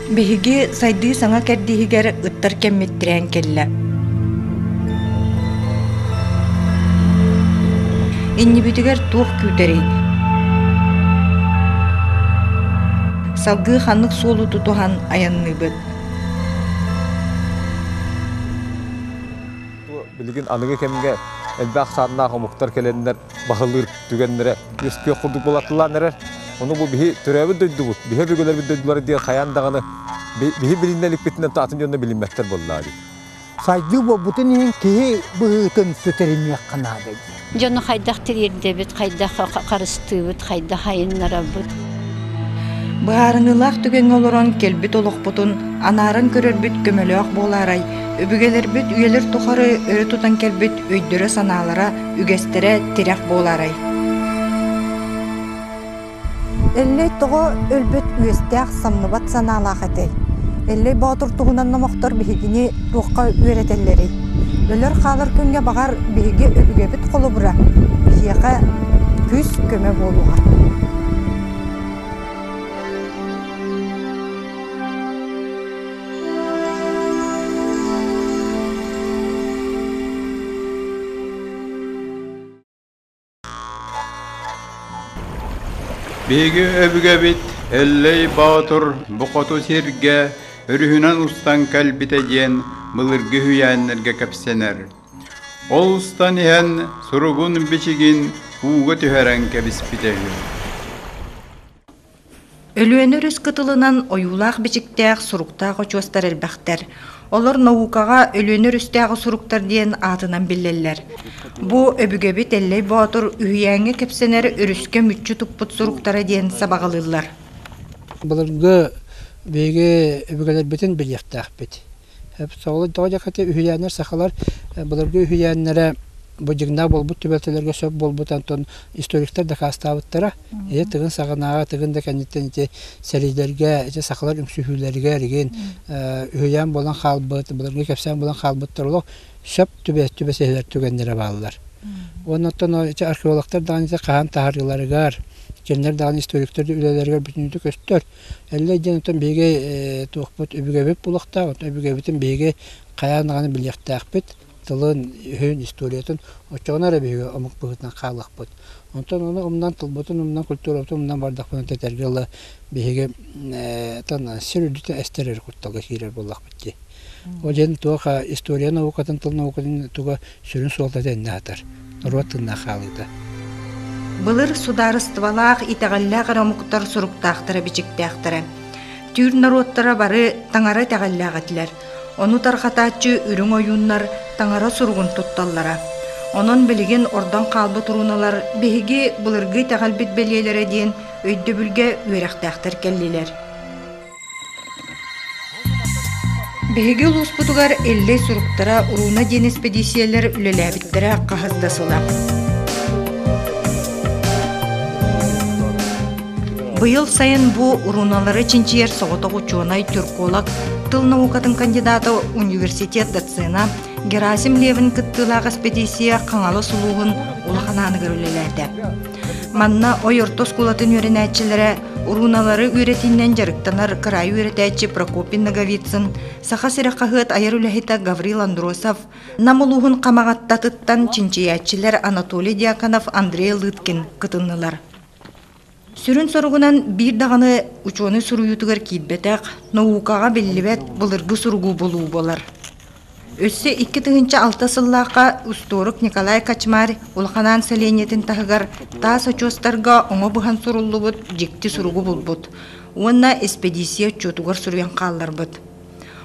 Биһиги сайды саңа кэрдиһигэр ыттар кэммиттирэн келлэ. Иннибитигэр туох күтэрий. Салгы ханнык суолу тутухан аянныбыт. Билигин аныгы кемге элбак саатнаа хомуктар келендер бахылыр түгендере эски курдук болаттылар. Onu bu bihi türevi döydü bu. Bihi bölgeler bir döydüler diye hayandağını bihi bilinmelik bitinden taatın yönünde bilinmekler bollar. Saydı bu bütün ki bu hıtın süterim yakınadı. Canı haydak tiriyerde bit, haydak karıştığı bit, haydak hayınlara bit. Bağırınılaq tügen oluran kelbit oluq butun, anarın körür bit gömölüaq bolaray, öbügeler bit üyeler tuharı örü tutan kelbit öydürü sanalara, ügestere tirek bolaray. Elle togo ölbet üyesteğ samnubat sanalaq etey. Elle bağdır tuğunan namoqtar bihigini tuğqa üretelleri. Öler qalır künge bağar bihigi öbüge bit kolu bura. Bihiqa küs köme boluğa. Begi öbüge bit, elley bağıtır, buqotu sirge, ürühünen ustan kalbite diyen, bılırgı hüyenlerge kapsener. Ol ustan ihen, surugun biçigin, uğu tüheren kebispitehü. Ölüenör üs kıtılынан oyulaq biçikteğ suruqtağı çostar elbaqtar. Olur naukağa ölüenör üsteği suruqtar diyen atınan billeller. Bu öbügebit elley bağıtır ühüyenge kepseneri örüske mütçü tupput suruqtara diyen sabağılırlar. Bılırgı bege öbügeler bütün bilyaqtağ bit. Hep sağlı doğacak hati ühüyenler saxalar bılırgı ühüyenlere bu jigna bolbut tübeltelerge söp bolbut anton historikler de kastavıttara. Tığın sağınağa tığın da kenditten serilerge saxalar ümsühülerge ergen ühüyen bolan xalbıt, bılırgı kepsen bolan xalbıttırlıq söp tübesehler tügenlere bağlılar. Ondan arkeologlar da qahan taharıları gar. Kendiler dağın historikler de ülelerger bütünlüğü göster. Elle cennetten bege tuğbut öbügebet bulaqta, öbügebetin bege qayanağını bilyaqtaq bit. Tılın hün historiyatın oçağına bege amık bıgıtdan qalıq bit. Ondan onu umdan tılbutun, umdan kulturabutun, umdan bardak bunu tetergirli bege sürüdüten esterer kurtalga hirer bolaq bitti. O jen tuğa historiyanı avukatın tılın avukatın tuğa sürün sualtata enne atar. Norvatınna qalıydı. Былыр сударыстывалаах итәғәлләғ рамуқтар суруқтақтары бичіктәқтары. Түр народтара бары таңара тәғәлләғәтілер. Оны тарқатачы үрің ойынлар таңара суруғын тұтталлара. Onun білген ордан қалбы тұруналар бейге бұлырғы тәғәлбет белелері дейін өйді бүлге өрәқтәқтір кәллелер. Бейге лұспытығар әлі суруқтара ұруна ден эспедициялар үлеләбіттері қағыздасыла. Быйыл сайын бу уруналары чинчиер соғытық ученый түрколог, тыл наукатын кандидаты университет доцена Герасим Левин кыттылағы экспедиция қаңалы сұлуғын улахананы көрілелерді. Манна ойыртос кулатын өренәтчілері уруналары үйретінен жарықтанар край үйретәтчі Прокопин Наговицын, сақа сирақағыт айыр үләхеті Гаврил Андросов, намылуғын қамағаттатыттан чинчиятчілер Анатолий Дьяконов, Андрей Лыткин кытыннылар. Сүрін соруғынан бір дағаны учоны сұруютығыр кейтбетәқ, наукаға беллібет бұлырғы сұруғу болуы болар. Өсі 2-6 сыллаққа ұсторық Николай Качмар ұлғанан сәленетін тағығар тас очостарға оңы бұған сұрулы бұд, жекті сұруғу бұл бұд. Онна эспедиция чотуғыр сұруян қалдар бұд.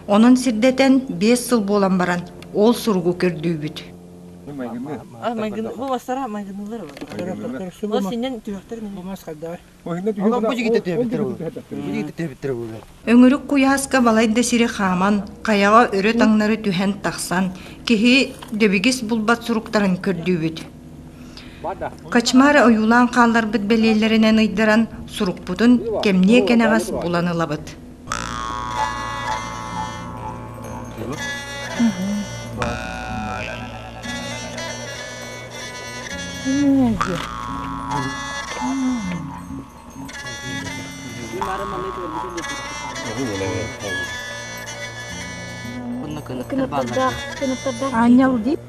Оның сірдетен 5 сыл болан баран, ол сұруғу көрді бүд. Bu basara maygınlar var. O senin tüyaklar mı? Bu maskada. Bu Öngürük kuyaska balayda siri xaman, qayağa örü tаңнары tühen taqsan, kehi döbigis bulbat suruqtарын kördü büd. Kaçmara oyulan qallar bit belelerinden ıydıran suruq budun kemniye keneğas bulanıla bit. Анял дип.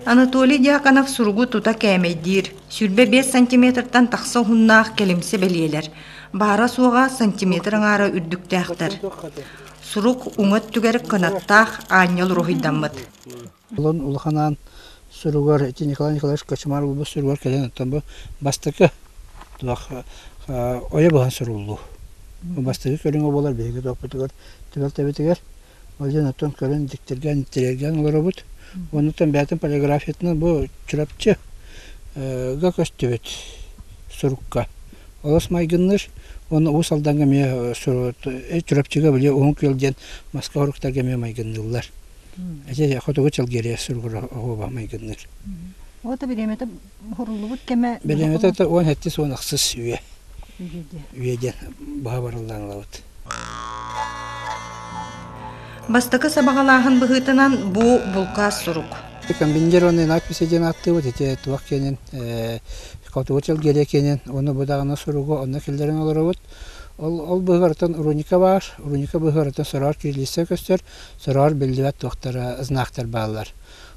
Анатолий Дьяконов суругу тута кәмейдир. Сүрбе 5 сантиметртан тақса хуннаах келимсе белиелер. Бара суға сантиметр аңара үрдіктәқтір. Сурук уңат түгер канаттах анял рухидаммыт. Олон улаханан суругар Николай Николаевич Кочмаров бу суругар келен аттан бу бастыкы туах оя бахан сурулу. Бу бастыкы көрүнгө болар беги топутугар түбөлтебетигер. Олжан аттан көрөн диктирген тиреген олоробут. Онутан бәтин полиграфиятны бу чурапчы га көстүбөт сурукка. Олос майгынныр оны усалданга ме чурапчыга биле он кылден Москва руктарга ме майгыннылар. Әҗә хатыгы чалгерия сургыра оба майгынныр. Ота биремете хорулубут кеме. Биремете он хәтти сонаксыз үе. Үеден баһа барылданлабыт. Бастыкы сабагалаһын быһытынан бу булка сурук. Комбинированный надписи ден атты вот эти туак кенен катугычыл гере кенен оны будагына суругу онна килдерин олоробут. Ол быгыртан уруника бар. Уруника быгыртан сорар кирилисе көстөр, сорар билдибет доктора знактар баллар.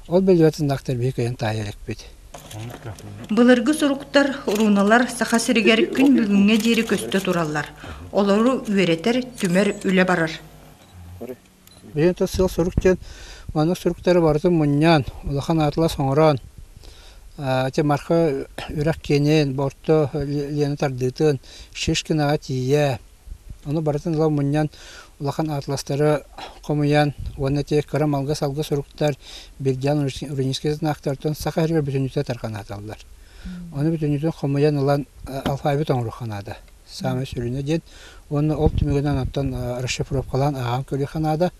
Ол билдибет знактар бекен тайырык бит. Былыргы суруктар уруналар сахасырыгер күн бүгүнгө жери көстө тураллар. Олору үеретер түмөр үле барар. Бен тасыл суруктен маны суруктары барды муннян, улахан атла соңран. Те марха үрак кенен борто лена тардытын шишкина атия. Оны бардын ла муннян улахан атластары комуян, оны те карам алга салга суруктар бирдян уриниске знактартан сахарга бүтүнүтө таркан аталдар. Оны бүтүнүтө комуян улан алфавит оңруханада. Саме сүрүнө ден оны оптимигенен аттан расшифровкалан агам көлөханада.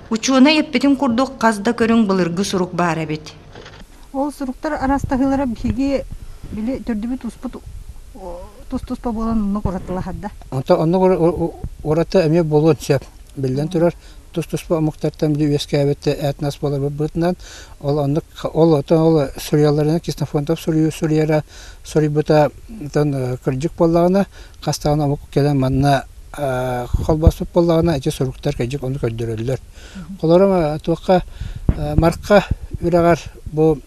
Учуна еппетин курдук казда көрүң былыргы сурук бар эбит. Ол суруктар арастагылары биги биле төрдүбү туспут тус-туспа болан уну коратыла хадда. Оны ората эме болон сеп билден турар тус-туспа муктартан биле үескәбетте этнас болар бытынан ол сурияларына киснафонтов сурияра сурибута тан кыржык боллагына кастагына амук келен манна холбасып боллагына эти суруктар кыжык оны көддөрөлөр. Колорама туакка марка үрагар бу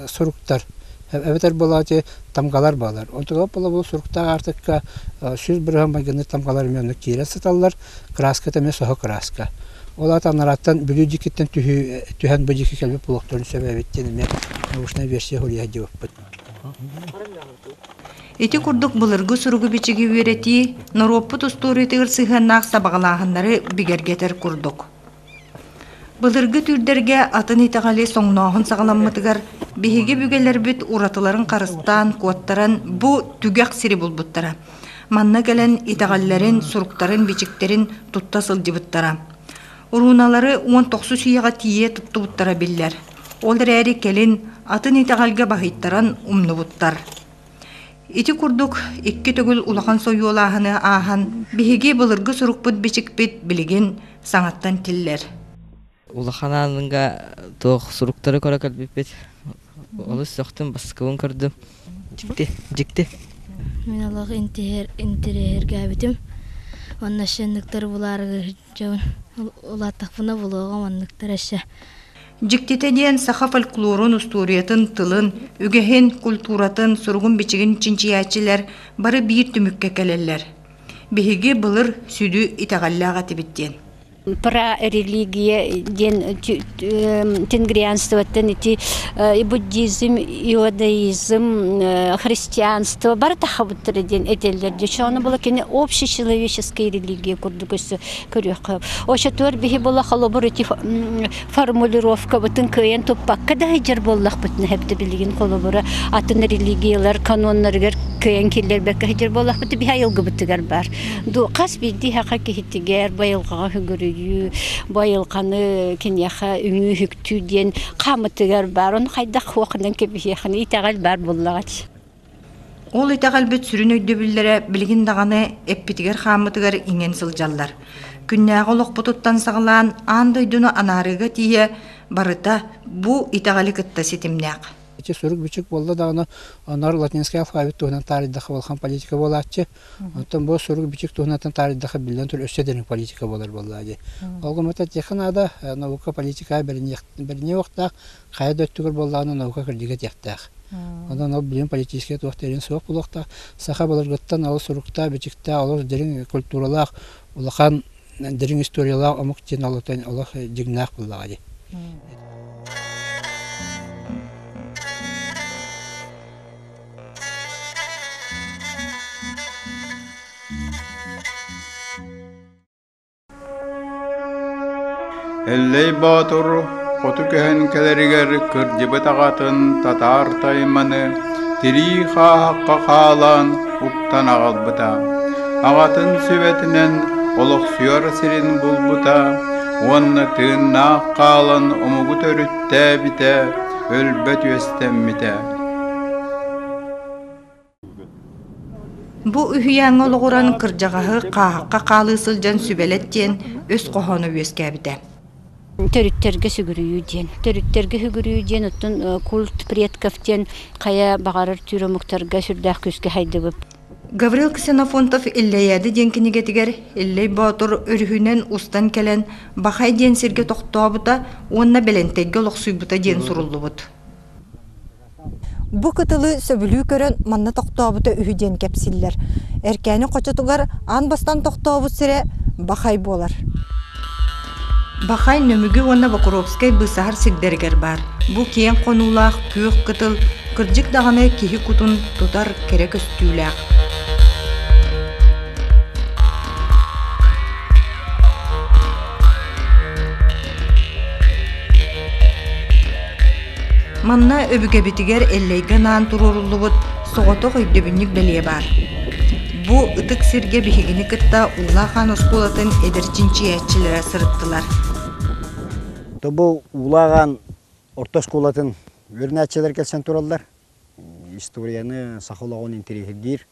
суруктар эбетер болати тамгалар балар. Онтога бул суруктар артыкка сүз бирган багыны тамгалар менен кире саталар. Краска теме сохо краска. Олар танараттан бүлүдикеттен түһән бөҗике келбе булыктырын сөбәбеттен мен ушна версия хурия дип. Эти курдук былыргы суругу бичиги үерети Нароппут усториятыгыр сыйганнак сабагалаһыннары бигергетер курдук. Былыргы түрдерге атын итагали соңноһун сагаламмытыгар биһиге бүгелер бит уратыларын карыстан, куаттаран бу түгәк сири булбуттара. Манна келен итагалларын, суруктарын, бичиктерин тутта сылдыбыттара. Уруналары 19 сүйяга тие туттубуттара биллер. Олар әри келин атын итагалга бахыттаран умнубуттар. Ити курдук икки төгүл улахан союолаһыны аахан биһиге былыргы сурукпут бичикпит билигин саңаттан тиллер. Улахананга тох суруктары кора калбипет. Олус соқтым баскыбын көрдüm. Жикти. Мен Аллах интерер габитим. Онна шенниктер булары жон улаттакпына булуга онниктер аша. Жиктите диен саха фольклорун, усториятын, тылын, үгехин, культуратын, сургун бичигин чинчиячилер бары бир түмүккө келелер. Биһиге былыр сүдү итагаллага тибиттен. Про религия, тенгрианство, буддизм, иудаизм, христианство, баратаха буттары ден этелдер. Дешаны была кене общечеловеческая религия курдукысы көрөк. Оша төр бихи была халобур эти формулировка бутын кыйын туппак. Когда хиджар боллах бутын хепте билген халобура атын религиялар, канонларгар кыйын келлер бекка хиджар боллах бутын биха йылгы буттыгар бар. Ду кас бидди хака кихиттигер байылгага хүгөрү байылқаны кенеха үңі хүктүүден қамытыгар бар. Оны қайдақ уақынан кебехені итағал бар боллағач. Ол итәғәлбет сүрін өйдөбілдері білгін дағаны эппитігер қамытығар инген сылжаллар. Күннәғы олық бұтыттан сағылан андойдуны анарыға тие барыта бұ итәғәлі кітті сетімнәқ. Сурuk biçik bolda da onlar latinski alfabet tuhnan tarihdaşı bolgan politika bolatçı. Ondan bu suruk biçik tuhnatan tarihdaşı bilen tür ösederin politika bolar bolladı. Olgumata texnada nauka politika birini vaqtda qayda öttügür bollağını nauka kirdiga textaq. Ondan o bilim politiske toxterin soq bulaqta saha bolar gottan al surukta biçikta olur derin kulturalaq ulaqan derin istoriyalar amıq tinalatan Allah jignaq bolladı. Elley Batur qotu köhen keleriger kırcıbı tağatın tatar taymanı tiriha haqqa qalan uptan ağalbıta ağatın süvetinen oluq suyar sirin bulbuta onna tığınna qalan omugu törütte bite ölbet yöstemmite. Bu ühüyen oluğuran kırcağığı qahaqqa qalı sılcan sübeletten öz qohonu öskəbide. Төрүттерге сүгүрүйүден. Төрүттерге сүгүрүйүден оттон культ предковтен кая багарыр түрөмүктөргө сүрдах күскө хайдыбып. Гаврил Ксенофонтов иллейяды денкинигетигер Elley Batur өрүхүнен устан келен бахай ден сирге токтообута онна белентегге олоксуйбута ден суруллубут. Бу кытылы сөбүлүү көрөн манна токтообута үһүден кепсиллер. Эркени кочотугар ан бастан токтообут сире бахай болар. Бахай нөмүгү онна Бакуровскай бысахар сигдергер бар. Бу киен конуулаах күйөк кытыл кырдьык даганы кихи кутун тутар керек өстүүлээх. Манна өбүгө битигер эллейге наан турурулубут соғоток өйдөбүннүк белие бар. Бу ытык сирге бихигини кытта улаахан оскулатын эдерчинчи ячилere сырыттылар. Тобу улаған орта школатын өрнәтчелер келсен туралдар. Историяны сақылауын интерегер.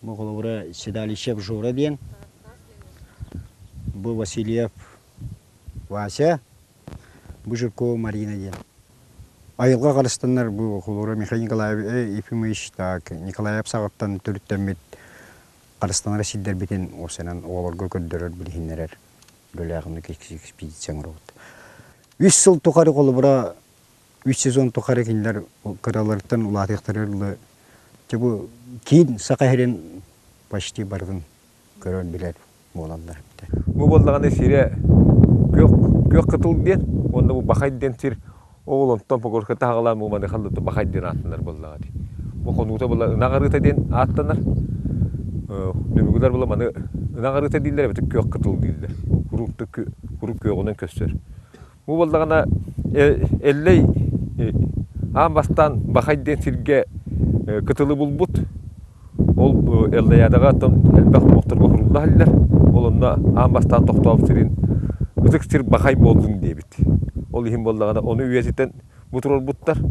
Бұл қолыбыра Седалищев Жора ден. Бұл Васильев Вася. Бұл Жирко Марина ден. Айылға қарыстандар бұл қолыбыра Михаил Николаев Ефимович, Николаев Сағаттан түріттен қарыстанар сиддер бетен осынан оларға көддерер білгенлерер. Бөләғымды кешкі экспедицияң ұрауыд. 3 жыл тұқары қолы бұра, 3 сезон тұқары кендер қыраларыттан ұлатықтарырлы. Бұл кейін сақайырен почти бардың көрін білер боландар. Бұл болдағаны сире көк қытыл ден, онда бұл бақайден сир оғылымттан пұқырқы тағылан мұманы қалдыты бақайден аттынар болдағады. Бұл қонуғыта бұл ұнағарыта ден аттынар. Нөмігілер бұл маны ұнағарыта дейілдер, бәті көк қытыл дейілдер. Құруқ көғінен көстер. Бұл болдағана Elley Ambastan бақайден сирге кытылы бұлбұт. Ол Elley'адаға аттан әлбәқ мұқтырға құрылды әлілер. Ол онда Ambastan тоқтауып сирин ұзық сир бақай болдың дейбіт. Ол ехін болдағана оны үйесеттен бұтыр олбұттар.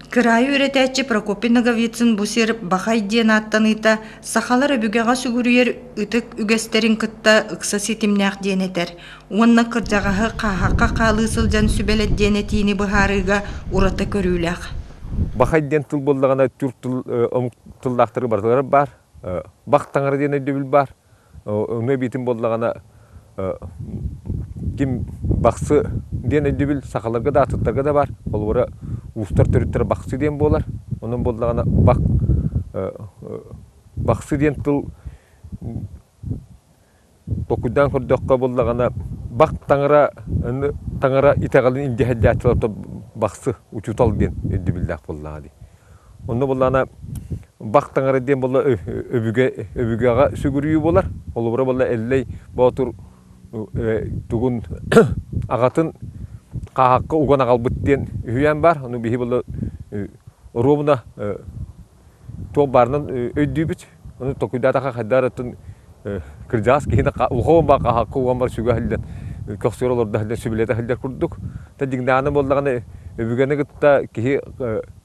Кырайы өретәтчі Прокопий Наговицын бұсер бақай ден аттаныйта сақалар өбігеға сүгірүйер үтік үгестерін кытта ұқса сетімнәқ денетер. Онна кыржағағы қағаққа қалы сылжан сүбелет денетейіні бұхарыға ұрата көріләқ. Бақай ден тұл болдағана түрк тұлдақтыры бартылары бар. Бақ таңыры дене дөбіл бар. Үні бетін болдағана ким бақсы дене дөбіл сақаларға да атыттарға да бар. Ол бұра устар төріттері бақсы ден болар. Оның болдағана бақсы ден тұл Токудан көрдөккө болдағана бақ таңыра итағалын индихәдді атылапты бақсы учутал ден өдді білдәк болдағады. Оны болдағана бақ таңыра ден болда өбігеға сүгірүйі болар. Ол бұра болда Elley Batur тұғын ағатын қағаққа уған ағалбыттен үйен бар. Оны бейі болда ромына тоқ барынан өйді бүт. Оны токудатаға қайдаратын кыржаас кейіне ұғуын ба қағаққа уған бар сүгі әлден көксер оларда әлден сүбілеті әлдер күрдік. Тәдігнаны болдағаны Öbügene gıtta ki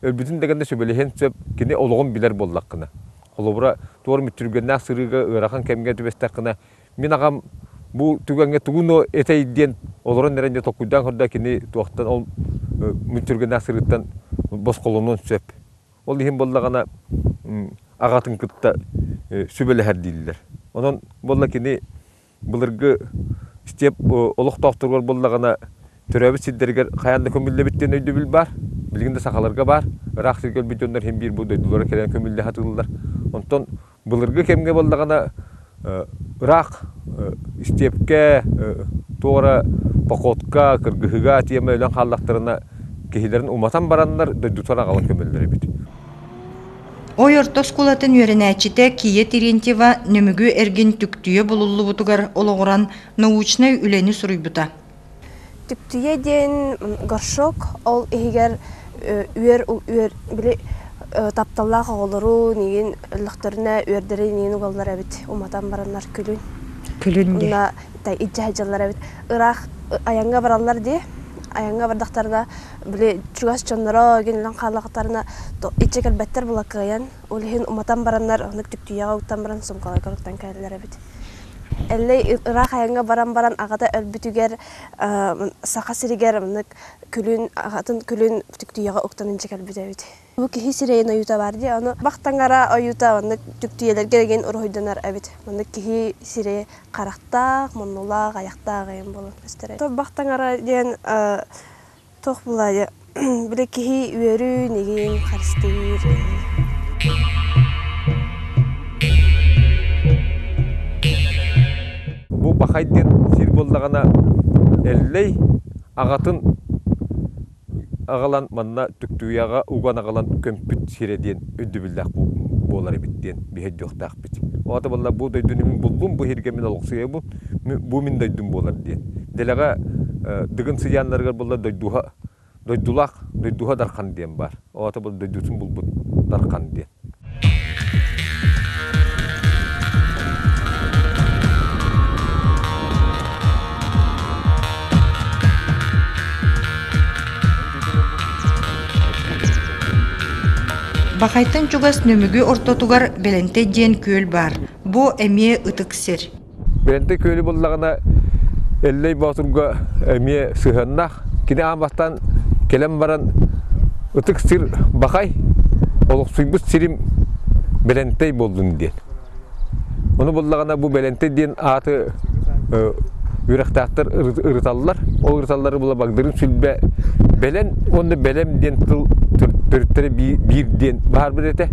ölbütün degende söbelehen söp kine oluğun biler bollaqına. Holobura doğru mütürgenden sırıga ırakan kemge tübestakına. Min ağam bu tügenge tuguno eteyden oluran nerende tokuydan horda kini tuaqtan ol mütürgenden sırıttan boş kolonun söp. Ol dihin bollaqana ağatın gıtta söbeleher diller. Onun bolla kini bulurgu istep oluq taqtırgor bollaqana Törəbi sidderger qayanda kömülle bitten öydü bil bar. Bilginde sakalarga bar. Irak sirgel bitonlar hem bir bu duydulara kelen kömülle hatırlılar. Ondan bulurgu kemge bollagana Irak istepke toora pakotka kırgıhıga tiyeme ölen hallaklarına kehilerin umatan baranlar duydulara kalan kömülleri bit. Oyurtos kulatın yörenäçite Кия Терентьева нөмүгү эргин түктүе булуллу бутугар ологоран научный үлени суруйбута. Tüktüye den горшок ол егер үер биле тапталлах олору неген лыктырына үрдере неген голлар абит уматан бараннар күлүн уна тай иҗаҗалар абит Ирак аянга бараллар ди аянга бардактарына биле чугас чоннора генлен халактарына ичек албеттер булакаян олхин уматан бараннар аны тüктüяга уттан баран сумкалар калыктан кайлар абит Әлләй Ирак аянга баран агата өлбүтүгер сака сиригер мынык күлүн агатын күлүн түктүяга октанын жекел битебит. Бу ки сирейн оюта барды, аны бактангара оюта мынык түктүелерге деген уройданар абит. Мынык ки сире каракта, монула, аякта гайын болот өстере. То бактангара деген тох булай. Биле ки үйөрү неген карстыр. Bu bakayden sir bollagana elley ağatın ağalan manna tüktüyaga ugan ağalan kömpüt sirediyen ödübillak bu bolar bittiyen bihe joktaq bit. Oata bolla bu döydünümün buldum bu hergemin aloqsuya bu min döydüm bolar diyen. Delaga dıgın sıyanlarga bolla döydulak darkan diyen bar. Oata bolla döydüsün bulbut darkan diyen. Bakaytın çugas nömügü ortotugar belente diyen köl bar. Bu emiye ıtık sir. Belente kölü bollagana elley baturga emiye sıhannaq. Kine ambastan kelem baran ıtık sir bakay. Oluq suybus sirim belentey boldun diyen. Onu bollagana bu belente diyen atı yürektahtır ırıtallar. O ırıtalları bula bagdırın sülbe belen onu belem diyen tıl törütleri bir diyen bahar bir ete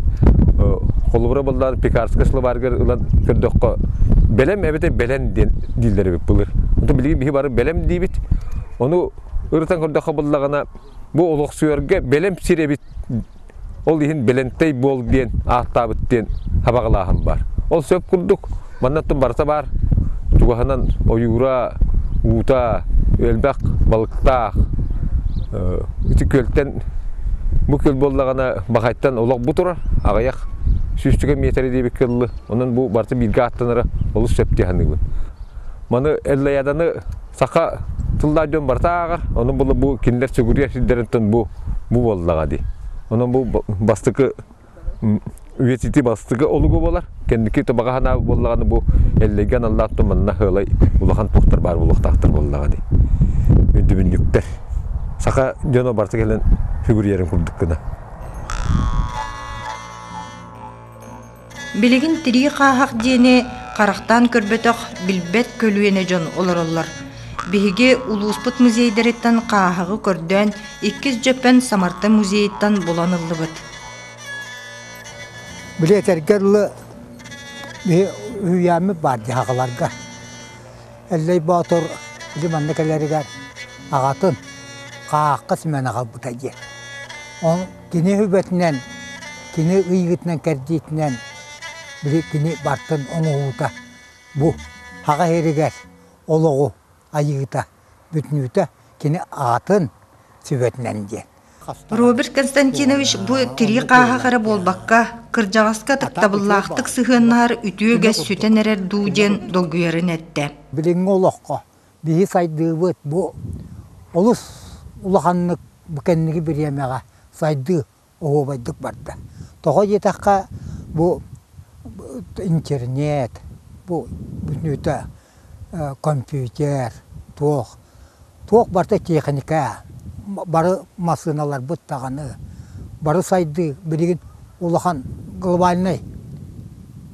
kolubura bollar pekarsıkaslı bargar ulan kördokko belem evete belen diyen dilleri bulur. Onu bilgi bir barı belem diyebit. Onu ırıtan kördokko bollagana bu oluq suyarga belem sirebit ol diyen belentey bol diyen ahtabıt diyen habağılahım var. Ol söp kurduk. Mannattın barsa bar. Tugahanan oyura, uta, ölbek, balıktağ. Ütü költen bu köl bollagana bakayttan olaq buturar. Ağayak süstüge metri diye bir kıllı. Onun bu barsa bilgi attanara olus söpti hanıgın. Manı ellayadanı saka tılda dön barsa ağar. Onun bu kinler sögürüye şidderinden bu bollaga di. Onun bu bastıkı üyetiti bastığı olugu bolar. Kendiki tabağa hana bollagаны bu ellegen Allah tumanna hılay ulahan tohtar bar bulaqtaqtır bollagаны. Ündübünlükler. Saka jono barsa gelen figüryerin kurduk gına. Biligin tiri qahaq diyene qaraqtan körbetoq bilbet kölüyene jon olorollar. Bihige Ulusput muzeyderetten qahaqı kördön 2 jöpen Samarta muzeyittan bolanıllıbıt. Biletergerli bir hüyemi vardı haqalarga. Elley batur limandakilerger ağatın qahaqqa simen ağa butayı. On kini hübetinden, kini ıygıtından kerdiyetinden bir kini bartın onu uta. Bu haqa heriger oluğu ayıgıta bütünüte kini ağatın sübetinden diye. Robert Konstantinovich bu tiri qahaqara bolbaqqa kırjağaska tıqtabıllaqtık sıhınnar ütüge sütenerer dujen dolguyarın etdi. Bilin oluqqa bihi saydığı bu olus ulaqanlık бүкеннеги биремега сайды ообайдык барда. Тога жетакка бу интернет, бу бүтүнүтө компьютер, туох барта техника, бары машиналар буттаганы, бары сайды билигин улахан глобальный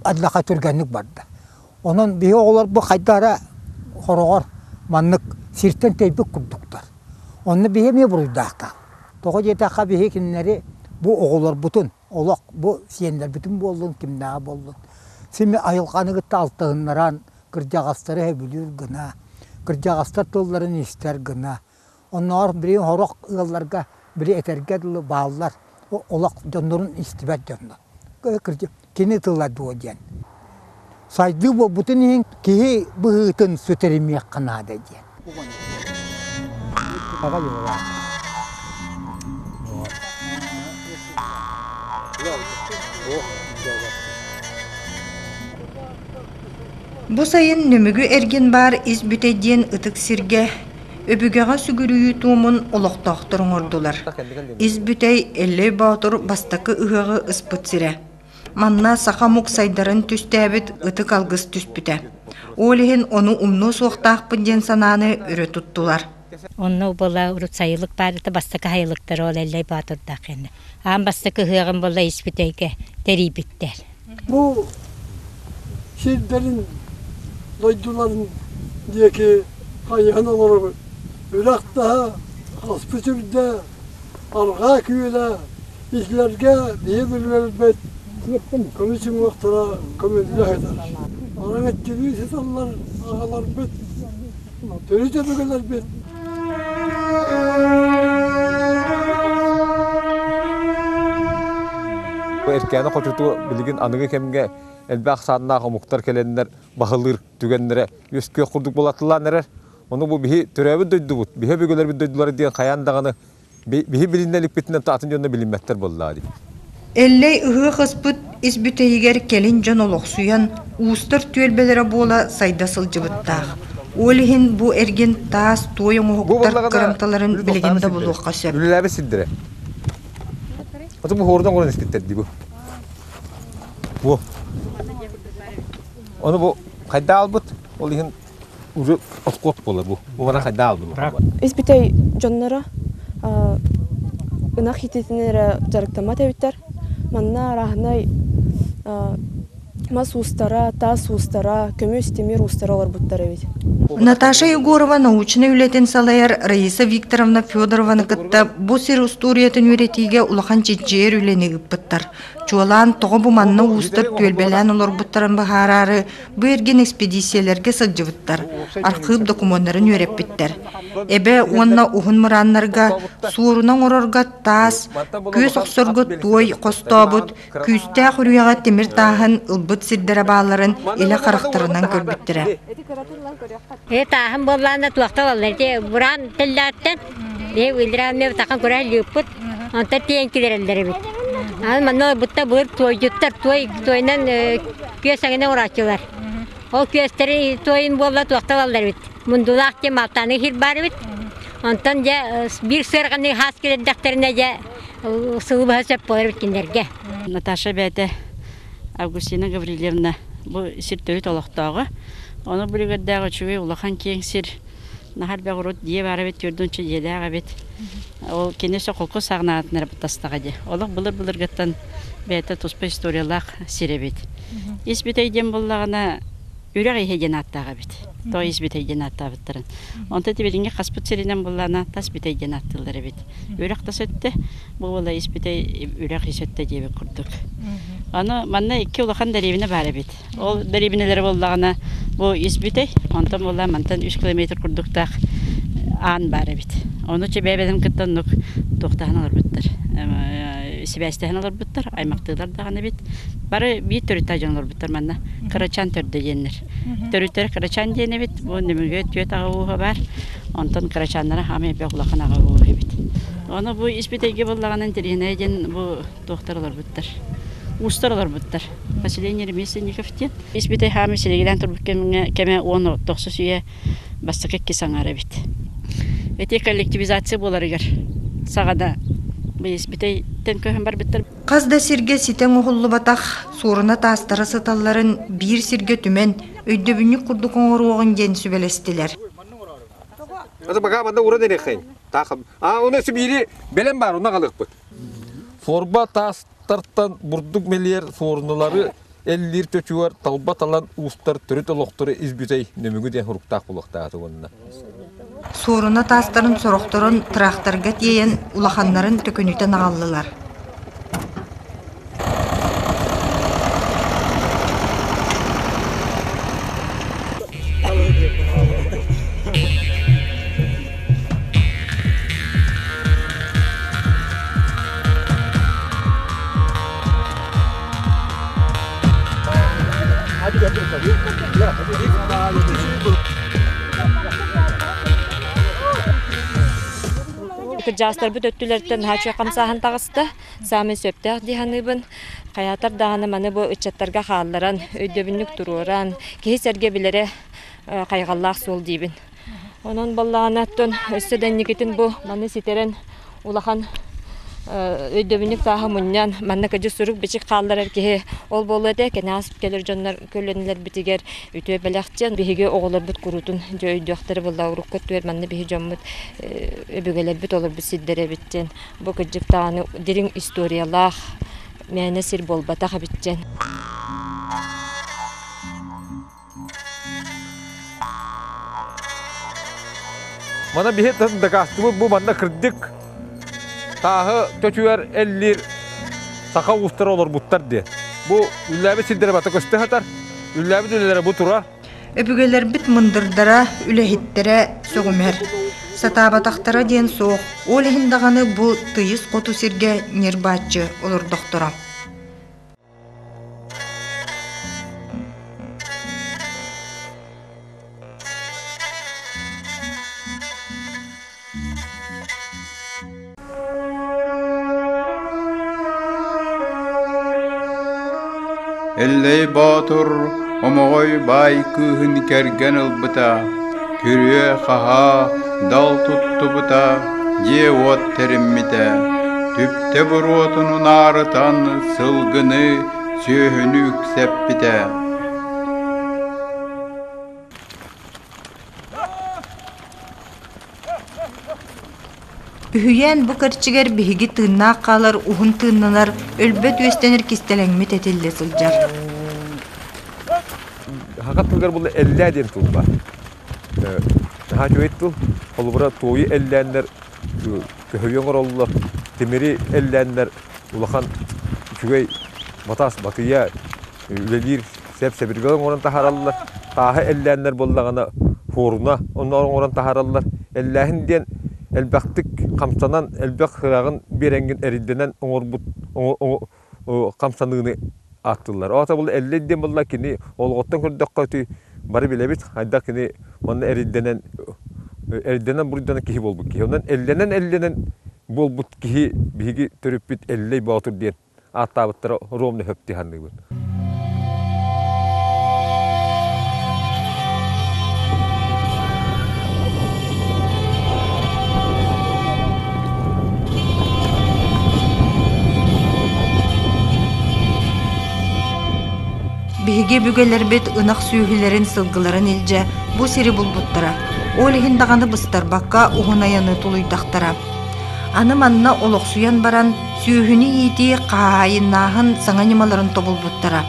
адлака түргенлик барда. Онон бие оголор бу кайдара хорогор маннык сиртен тейбик курдуктар. Онны бие ме буруйдакта. Тога жетакка бие киннери бу оголор бутун, олок бу сиендер бүтүн болдун, кимнага болдун. Семи айылганыгы талтыгыннаран кыржагастары хөбүлүр гына, кыржагастар толларын истер гына. Оннор бир хорок ылларга бир этерге дылы баалар, олок жондорун истибет жонда. Кыржы кини тылла дуоден. Сайды бу бүтүн ки быытын сөтеримек кана деди. Ага yola. Бу сайын нөмүгү эрген бар из бүтеден ытык сирге өбүгега сүгүрүйү туумун олоктоохторуңордулар. Из бүтей эллей баатыр бастакы ыгагы ыспыт сире. Манна сахамук сайдарын түстәбит ытык алгыс түспүтэ. Олихин ону умну суохтаахпын ден санааны өрө туттулар. Онну бола урут сайылык барыты бастакы хайылыктар ол эллей баатырдаак энди. Аан бастакы ыгагын бола из бүтейге терибиттер. Бу сирдерин дойдуларын деки хайяналары үрақта хаспытырда арга күйеле излерге бие билбет комиссия вақтара комендия хайдар аран эттиби сеталлар агалар бет төрүтө бөгөлөр бет Эркәне кочуту билигин аныгы кемге элбак саатнага муктар келендер бахылыр түгеннере өскө курдук болатылар. Onu bu bihi törəbi döydübut, bihi bөгөлөр döydülər diye kayandağını bihi bilinnelik bitinden taatın yönünde bilinmekler bolları. Elley ıhı kıspıt isbüteyiger kelin can oloqsuyan uustar tüelbelere bola sayda sılcıbıttağ. Olihin bu ergin taas toyun oğuktar kırımtaların bilginde buluqqa söp. Ülüləbi sildire. Otu bu hordan qoran ispitterdi bu. Bu. Onu bu kayda albut, olihin уже откот было bu. Bu bana kadar bu. İsbitey canlara ınaq hititnere jarıktama tebitler. Manna rahnay mas устара, тас устара, көмөс темир устаралар буттар эбит. Наташа Егорова научный үлетен салайар Раиса Викторовна Федорованы кытта бу сир усториятын үйретиге улахан чечер үленегип буттар. Чуалан тоғы бу манна устар төлбелен олар буттарын бахарары бу эрген экспедициялерге сылжыбыттар. Архив документтарын үйреп биттер. Эбе онна ухун мыраннарга суурунан орорга тас, көз оксорго той костобут, күстэ хүрүяга темир тахын ылбыт сирдере бааларын эле карактарынан көрбүттүрө. Тахын болланда туакта боллар. Буран теллаттан үлдиран мев такан көрө лүппүт. Анта теңкилерелдер бит. Манна бутта быр тойжуттар тойнан көсөгөнө урачылар. Ол көстери тойын болла туакта боллар бит. Мундулак те малтаны хир бар бит. Антан же бир сырганы хас келдектерине же сылбы хасап болар бит киндерге. Наташа бәте Августина Гаврилевна бу сиртөй толоктогы. Оны бригадага чуй улахан кең сир нахар бегорот дие бара бит көрдүнчө жедага бит. Ол кенесе колко сагнаатнар бутастага же. Олог булыр гаттан бәте туспа историялак сиребит. Испитейден боллагана үрәгә һәҗән аттага бит. То испитейден аттабыттырын. Онта тибелинге хаспыт сиринен боллана тас битейден аттылары бит. Үрәк тасетте бу бола испитей үрәк хисетте дебе курдук. Аны манна 2 улахан дәребине бары бит. Ол дәребинеләре боллагана бу испитей, онтан болла мантан 3 километр курдуктак ан бары бит. Оны чебебеден кыттанук токтаналар биттер. Сибәстәһәналар биттер, аймактылар даганы бит. Бары бит төрүтә жанлар биттер манна. Карачан төрдө дигәннәр. Төрүтәр карачан дигәне бит. Бу немеге төт агыуга бар. Онтан карачаннары һәм бәглакан агыуга бит. Аны бу испитейге боллаганын теренәдән бу докторлар биттер. Устарлар биттер. Поселение Месенниковте. Испитей һәм селегедән турып кеме 10 сүйе бастыкы кисаңара бит. Эти коллективизация буларыгар. сагада бейс битей тенкөһөн бар биттер. Казда сирге ситен оғылы батақ, сорына тастары сыталларын бір сирге түмен өйдөбүнні құрды қоңыруғын ден сүбелестілер. Аты баға банда ұра дене қайын. Оны сүбейді белен бар, ona қалық бұд. Сорба тастартан бұрдық мелер сорынылары әллер төчуар талба талан ұстар түріт олықтыры избүзей нөмігі ден хұрықтақ бұлықтағы онына. Сорына тастарын сорықтырын трақтарға тейен улаханларын төкөнүтен ағаллылар. Жастар бүт өттілерден хачу қамсахан тағысты, сами сөптәқ дейханыбын, қаятар дағаны маны бұл үтчаттарға қалларан, өйдөбінлік тұруран, кейсерге білері қайғаллақ сол дейбін. Onun balağanattın üstü denniktin bu mani siteren ulahan ödevini daha munyan manna kacı suruk biçik kaldırar ki ol boladı ki nasip gelir canlar köllenler bitiger ütüye belakçan bihige oğullar bit kurutun joy doktor valla urukkat ver manna bihi jammut öbügeler bit olur bisiddere bitten bu kacık tane derin istoriyalar mene sir bol bata bitten. Mana bihe da kastımı bu manda kırdık. Tahı töçüver ellir saka ustar olur buttar diye. Bu üllâbi sildere bata köste hatar. Üllâbi dülelere bu tura. Öpügeler bit mındırdara, ülehittere sögümer. Satabataqtara diyen soğuk. O lehindağını bu tıyız kotu sirge nirbatçı olur doktora. Elley batur omogoy bay kıhın kergen ılbıta Kürüye kaha dal tuttu bıta Ye ot terimmite Tüpte burotunun ağrıtan sılgını Söhünü yüksep bite Ühüyen bu kırçıger bihigi tığına kalır, uhun tığınalar, ölbet östenir kistelenmet etille sılcar. Hakat tılgar bunu 50 diyen tılba. Ha çoğuyet tıl, olubura toyu 50'ler, köhüyen orallı, temiri 50'ler, ulakan üçügey batas, batıya, ülelir, sebirgalen oran taharallar, taha 50'ler bollağına foruna, onların oran taharallar, 50'in diyen elbaktık kamsanan elbak hırağın bir engin eridenen oğurbut kamsanığını attılar. O ata bu 50 diyen bolla kini olğottan kördük kötü bari bile bit hayda kini manna eridenen buradan kihi bolbuk ki. Ondan 50'nen bolbut kihi bigi törüp bit 50 batır diyen atabıtlara romne höpti handı bu. Bihige bügeler bet ınaq süyühülerin sılgıların ilce bu seri bulbuttara. O lehindağını bıstar bakka uğunayanı tuluydaqtara. Anı manna oloq suyan baran süyühünü yedi qahayınnağın sana nimaların tobulbuttara.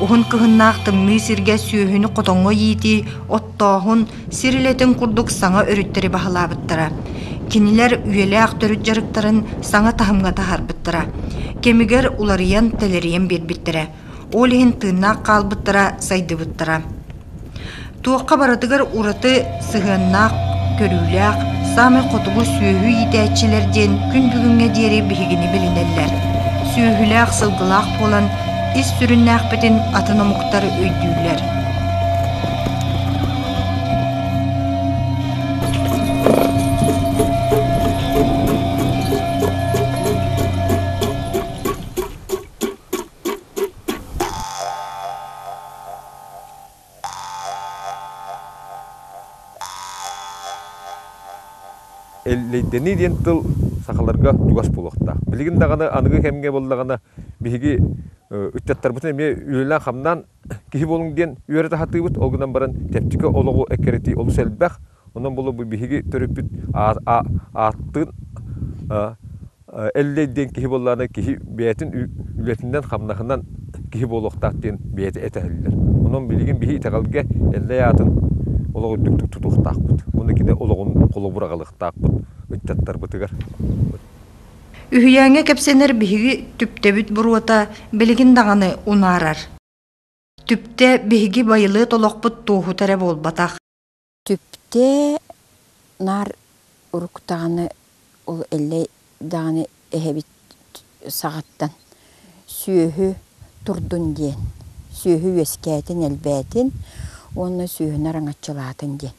Uğun kıhınnaq tımmi sirge süyühünü qotongo yedi ottoğun siriletin kurduk sana örütteri bahalabıttara. Kiniler üyeli aktörüt jarıktarın sana tahımga taharbuttara. Kemiger ulariyan teleriyen birbittere. Олиhin tığına kalbıttıra saydıbıttıra. Tuğqa baradıgar uratı sığınnak, körülak, sami qotugu süyühü yitəçilerden gün bugünge deri bihigini bilinirler. Süyühülak sılgılak bolan is sürünnak bitin atınomuktarı öydüyürler. Deni diyen tıl сахаларга дугас булыкта. Билигин даганы аныгы хемге болдаганы биги үттәттәр бутын ме үлән хамнан кихи болун ден үйрәтә хатыбыт олгынан баран тепчике ологу эккерити олу селбах. Онан болу бу биги төрүпүт аттын элледен кихи болланы кихи бетин үлетинден хамнахынан кихи болуктактын бети этелдер. Онан билигин биги тагылга эллеятын ологу дүктүк тутуктакпыт. Оны кине ологун колу бурагалыктакпыт. Үттәттәр бутыгар. Үһүяңе кепсенер биһиги түптебит буруата билигин даганы унаарар. Түптә биһиги байылы толокпут тууху тере болбатак. Түптә нар уруктаганы ол элле даганы эхебит сагаттан сүйөһү турдун ден. Сүйөһү вескәтин элбәтин, оны сүйөһүнә раңачылатын ден.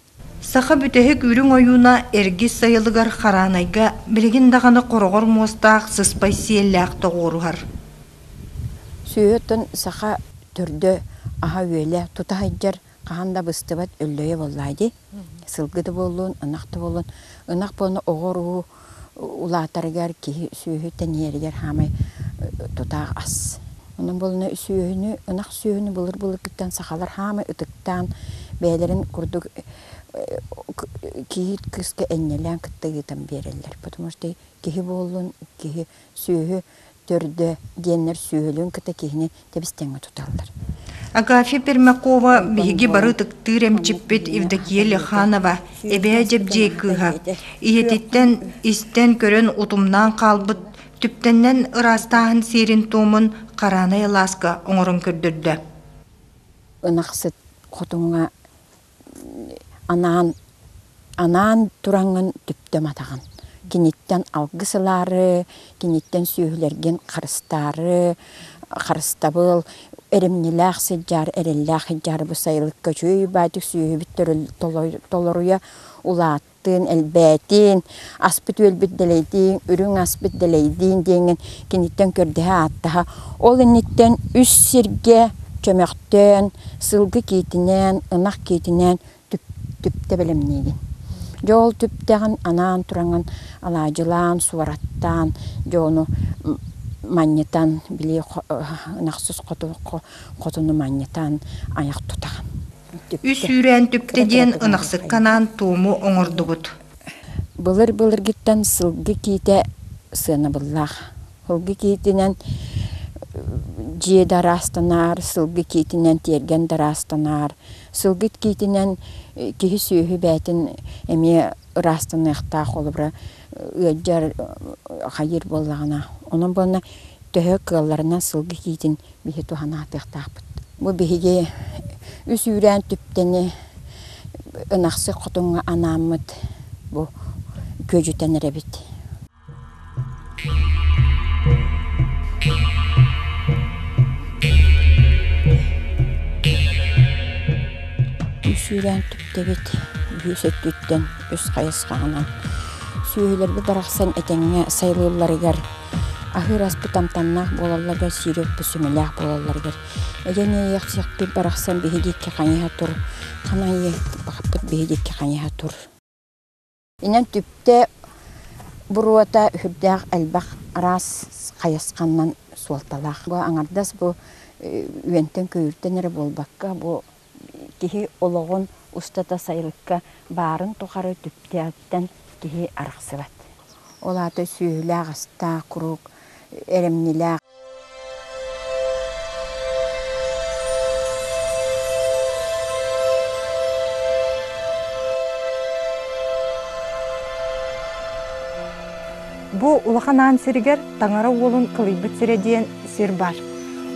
Саха бүтеһе күрүң оюна эргис сайылыгар харанайга билигин даганы корогор мостаак сыспай сиелләк тогорухар. Сүйөтөн саха төрдө аха үеле тутахайжар каханда быстыбат өллөйө боллайды. Сылгыды болуун, ынакты болуун. Ынак болуну огору улаатаргар ки сүйөһү тенеригер хамай тутаак ас. Онун болуну сүйөһүнү, ынак сүйөһүнү булыр-булыргыттан сахалар хамай ытыктан бээлерин курдук кихи кыска эннелен кыттыгытан берелер. Потому что кихи болуун, кихи сүйөһү төрдө деннер сүйөлүн кыта кихини тебистеңе туталар. Агафья Пермякова биһиги бары тыктыр эмчиппит Евдокия Леханова эбэ жепжей кыха. Иетиттен истен көрөн утумнан калбыт түптеннен ырастаһын сирин тумун караны ласка оңорун көрдөрдө. Ынаксыт котуңа анан тураңын түптө матаган. Киниттен алгысылары, киниттен сүйөлерген карыстары, карыстабыл эремнилах сыджар, эреллах сыджар бу сайылыкка чүй байтык сүйө биттер толоруя улаттын, элбетин, аспыт өлбүт делейдин, үрүң аспыт делейдин деген киниттен көрдөһө аттаха. Ол инниттен үс сирге чөмөктөн, сылгы кийтинен, ынак кийтинен түптө белемнеген. Жол түптеген анан тураңын алажылан, суараттан, жону маннетан, били нақсыз котуну маннетан аяқ тұтаған. Үс үйрен түптеден ынақсыққанан туыму оңырдығыт. Былыр гиттен сылғы кейте сыны бұллақ. Сылғы кейтінен жие дарастанар, сылғы кейтінен терген дарастанар, сылғы кейтінен кихи сүйі бәтін әме растанықтақ олыбыра өджар хайыр болағына. Onun bana töhö kıllarından sılgı giydin bihi tuhana atıqtaqbıt. Bu bihiге üs üren tüpteni ınaqsı qotunga anamıd bu köcüten erebit. Üs üren tüptebit büyüsöttütten üs qayısqağınan. Süyüler bir daraqsan etenge sayılırlar Ahır aspıtamtannak bolallarga siröp büsümülak bolallarga. Ejene yaxsıq bir baraqsan behidikki qanyha tur. Qanayı baqıpıt behidikki qanyha tur. İnen tüpte buruata ühübdaq elbaq aras qayasqannan sualtalaq. Bu anardas bu üenten köyürten ere bolbaqqa bu kihi oloğun ustata sayılıkka barın tuqarı tüpteatten kihi arqsıvat. Olata süyülaq asta kuruk eremniler. Bu ulaqanan sirger tangara olun kılıybıt sirediyen sir var.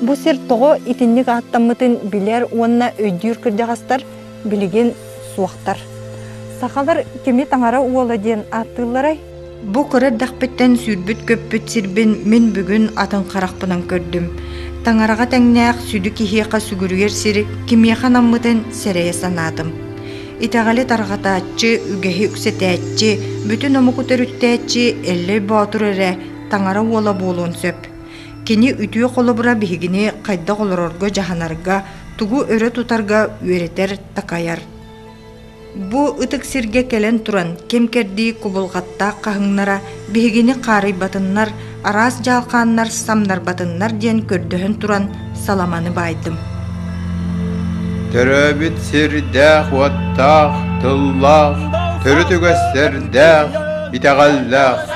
Bu sir toğu itinlik attamıtın biler onunla öydür kırcağızlar bilgen suaqtar. Saqalar kimi tangara ola diyen attılaray. Bu kırar daqbitten sürbüt köppüt sirbin min bugün atın qaraqpınan kördüm. Tangarağa tәңнәq südü kihiqa sügürüger siri kimiyaqa nammıtın sereye sanadım. İtağalı tarğataççı, ügehi üksetəççi, bütün omuku törüttəççi, elle batur ere tangara ola bolun söp. Kini ütüye kolubura bihigini qayda qolurorga jahanarga, tugu öre tutarga üreter takayar. Бу ытык сирге келен туран кемкерди кубулгатта кахыңнара бигини карый батыннар, арас жалканнар, самнар батыннар ден көрдөһөн туран саламаны байдым. Төрөбит сирдах ваттах тыллах, төрөтүгөстердах, битагаллах,